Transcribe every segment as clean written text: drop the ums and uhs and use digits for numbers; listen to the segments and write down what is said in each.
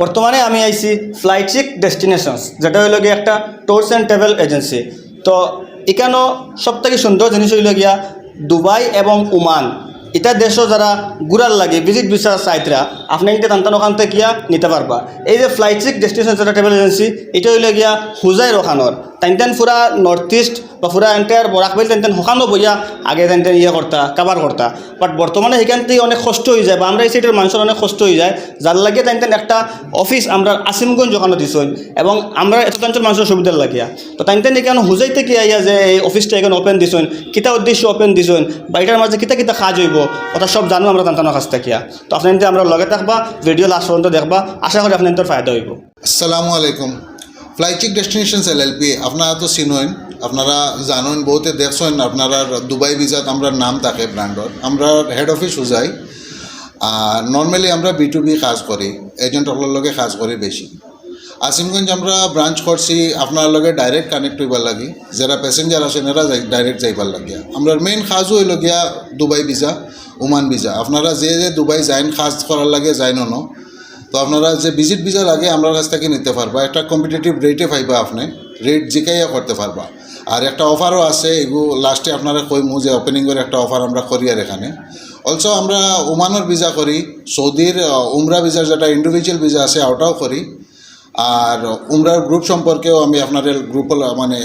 বর্তমানে আমি আইছি ফ্লাইচিক ডেস্টিনেশনস, যেটা হইল গিয়ে একটা ট্যুরস অ্যান্ড ট্রাভেল এজেন্সি। তো এখানেও সবথেকে সুন্দর জিনিস হইল গিয়া দুবাই এবং ওমান, এটা দেশও যারা ঘুরার লাগে ভিজিট ভিসা সাইটরা আপনি কিন্তু টানটান ওখান থেকে গিয়া নিতে পারবা। এই যে ফ্লাইচিক ডেস্টিনেশন যেটা ট্রাভেল এজেন্সি, এটা হইল গিয়া হুজাই রখানোর টাইনটান পুরা নর্থ ইস্ট বা পুরা এন্টায়ার বরাকবাইল টাইনটান ওখানেও বইয়া আগে টাইনটান করতা কাবার করতা। বাট বর্তমানে সেখান থেকে অনেক কষ্ট হয়ে যায়, বা আমরা এই সাইডের মানুষের অনেক কষ্ট হয়ে যায়, যার লাগে টাইনটান একটা অফিস আমরা আসিমগঞ্জ ওখানে দিছই এবং আমরা এত অঞ্চল মানুষের সুবিধার লাগিয়া। তো টাইনটান এখানে হুজাই থেকে আইয়া যে এই অফিসটা এখানে ওপেন দিছই, কিতা উদ্দেশ্য ওপেন দিছই, বা এটার মাঝে কিতা কিতা কাজ হইব ওটা সব জানো আমরা টানটানোর কাছ থেকে। তো আপনি আমরা লগে থাকবা, ভিডিও লাস্ট পর্যন্ত দেখবা, আশা করি আপনার ফায়দা হইব। আসসালামু আলাইকুম। ফ্লাইচিক ডেস্টিনেশনস LLP আপনারা তো চিনেন, আপনারা জানেন, বহুতে দেখছেন। আপনারা দুবাই ভিসাত আমরা নাম থাকে ব্র্যান্ডর, আমরা হেড অফিস হুজাই। আর নর্মালি আমরা B2B কাজ করি, এজেন্টগুলোর লগে কাজ করি বেশি। আসিমগঞ্জ আমরা ব্রাঞ্চ করছি আপনার লগে ডাইরেক্ট কানেক্ট হইবার লাগি, যারা প্যাসেঞ্জার আসেন এরা ডাইরেক্ট যাইবার লাগিয়া। আমরা মেইন কাজও হইল গিয়া দুবাই ভিসা, ওমান ভিসা। আপনারা যে দুবাই যাইন কাজ করার লাগে যাইন ন, তো আপনারা যে ভিজিট ভিসা লাগে আমার কাছ থেকে নিতে পারবা। একটা কম্পিটিটিভ রেটে পাইবা, আপনি রেট জিকাইয়া করতে পারবা। আর একটা অফারও আছে, এগুলো লাস্টে আপনারা কইমু যে ওপেনিংয়ের একটা অফার আমরা করি। আর এখানে অলসো আমরা ওমানের ভিসা করি, সৌদির উমরা ভিসার যেটা ইন্ডিভিজুয়াল ভিসা আছে ওটাও করি। আর উমরার গ্রুপ সম্পর্কেও আমি আপনাদের গ্রুপ মানে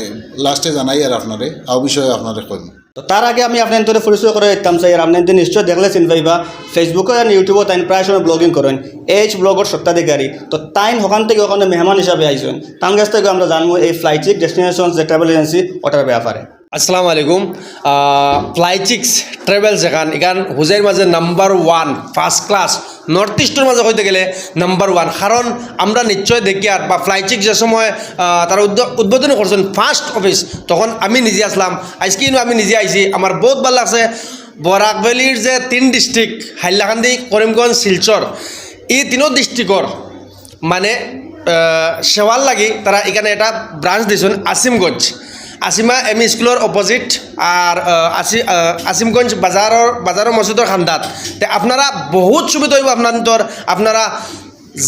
লাস্টে জানাই, আর আপনারে আও বিষয়ে আপনাদের কইমু। তো তার আগে আমি আপনাদের পরিচয় করে দিতাম চাই, আর আপনাদের নিশ্চয় দেখলে চিন পাইবা ফেসবুকে আর ইউটিউবে তাই প্রায় সময় ব্লগিং করেন, এইচ ব্লগের সত্ত্বাধিকারী। তো তাইন ওখান থেকে ওখানে মেহমান হিসাবে আইসেন, তার কাছ থেকে আমরা জানবো এই ফ্লাইচিক ডেস্টিনেশন যে ট্রাভেল এজেন্সি ওটার ব্যাপারে। আসসালামু আলাইকুম। ফ্লাইচিক্স ট্রাভেলস এখান হুজাইর মাঝে নাম্বার 1 ফার্স্ট ক্লাস, নর্থ ইস্টের মাঝে হইতে গেলে নাম্বার 1। কারণ আমরা নিশ্চয় দেখি আর বা ফ্লাইচিক্স যে সময় তারা উদ্বোধনী করছেন ফার্স্ট অফিস, তখন আমি নিজে আসলাম। আজকে আমি নিজে আইছি, আমার বহুত ভালো লাগছে। বরাকভ্যালির যে 3 ডিস্ট্রিক্ট হাইলাকান্দি, করিমগঞ্জ, শিলচর, এই 3 ডিস্ট্রিক্টর মানে সেওয়ার লাগি তারা এখানে একটা ব্রাঞ্চ দিয়েছেন আসিমগঞ্জ, আসিমা এমই স্কুলের অপোজিট। আর আসিমগঞ্জ বাজারের মসজিদের খান্দাত। তে আপনারা বহুত সুবিধা হইব আপনারা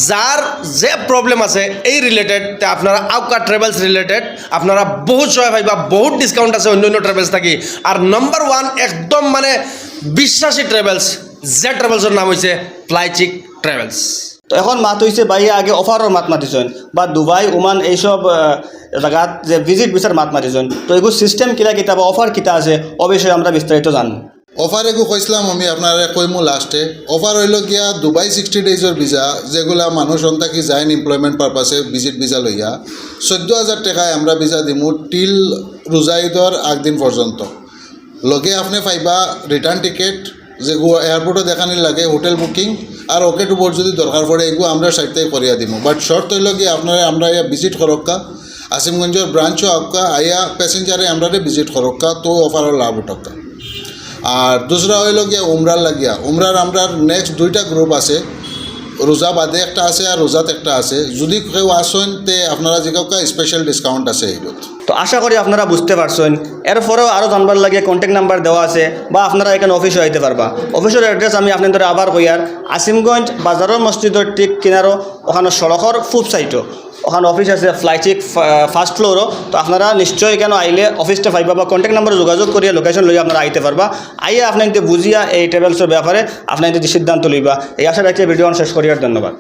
যার যে প্রবলেম আছে এই রিলেটেড, তে আপনারা আউকা ট্রাভেলস রিলেটেড আপনারা বহুত সহায় পাইবা, বহুত ডিসকাউন্ট আছে অন্য অন্য ট্রাভেলস থাকি। আর নাম্বার 1 একদম মানে বিশ্বাসী ট্রাভেলস, যে ট্রাভেলসের নাম হয়েছে ফ্লাইচিক ট্রাভেলস। তো এখন মাত হয়েছে বাইরে আগে অফারের মাত মাতিছেন, বা দুবাই ওমান এইসব জায়গাত যে ভিজিট ভিসার মাত মাতিছেন। তো এগুলো সিস্টেম কিতা কিতা বা অফার কিতা আছে ও বিষয়ে আমরা বিস্তারিত জানবো। অফার এগু কইসলাম আমি আপনারা কইমু লাস্টে। অফার হইল গিয়া দুবাই 60 ডেজর ভিসা, যেগুলা মানুষ অন্তাকি যাইন এমপ্লয়মেন্ট পারপাসে ভিজিট ভিসা লইয়া 14,000 টাকায় আমরা ভিসা দিমু টিল রোজা ঈদর আগদিন পর্যন্ত। লগে আপনি পাইবা রিটার্ন টিকেট, যেগুলো এয়ারপোর্টে দেখানির লাগে, হোটেল বুকিং, আর ওকে টুপর যদি দরকার পড়ে এগুলো আমরা সাইডতে করিয়া দিমু। বাট শর্ট হইল গিয়ে আপনারা আমরা ভিজিট করক্কা, আসিমগঞ্জের ব্রাঞ্চও আক্কা আইয়া প্যাসেঞ্জারে আমরা ভিজিট করক্কা, তো অফারের লাভ উঠক্কা। আর দুসরা হইল গিয়া উমরার লাগিয়া, উমরার আমরা নেক্সট 2টা গ্রুপ আছে, রোজা বাদে একটা আছে আর রোজাত একটা আছে। যদি কেউ আসেন তে আপনারা যে কাউকে স্পেশাল ডিসকাউন্ট আছে এইগুলো। তো আশা করি আপনারা বুঝতে পারছেন। এরপরেও আরও জানবার লাগে কন্ট্যাক্ট নাম্বার দেওয়া আছে, বা আপনারা এখানে অফিসে আইতে পারবা। অফিসের অ্যাড্রেস আমি আপনাদের আবার কইয়ার, আসিমগঞ্জ বাজারের মসজিদের ঠিক কিনারও, ওখানে সড়কের ফুড সাইটও ওখানে অফিস আছে ফ্লাইচিক ফার্স্ট ফ্লোরও। তো আপনারা নিশ্চয়ই এখানে আইলে অফিসটা পাইবা, বা কন্ট্যাক্ট নাম্বারে যোগাযোগ করিয়া লোকেশন লইয়া আপনারা আইতে পারবা। আইয়া আপনাদের বুঝিয়া এই ট্রাভেলসের ব্যাপারে আপনাদের সিদ্ধান্ত লইবা। এই আশা রাখি ভিডিও শেষ করিয়ার ধন্যবাদ।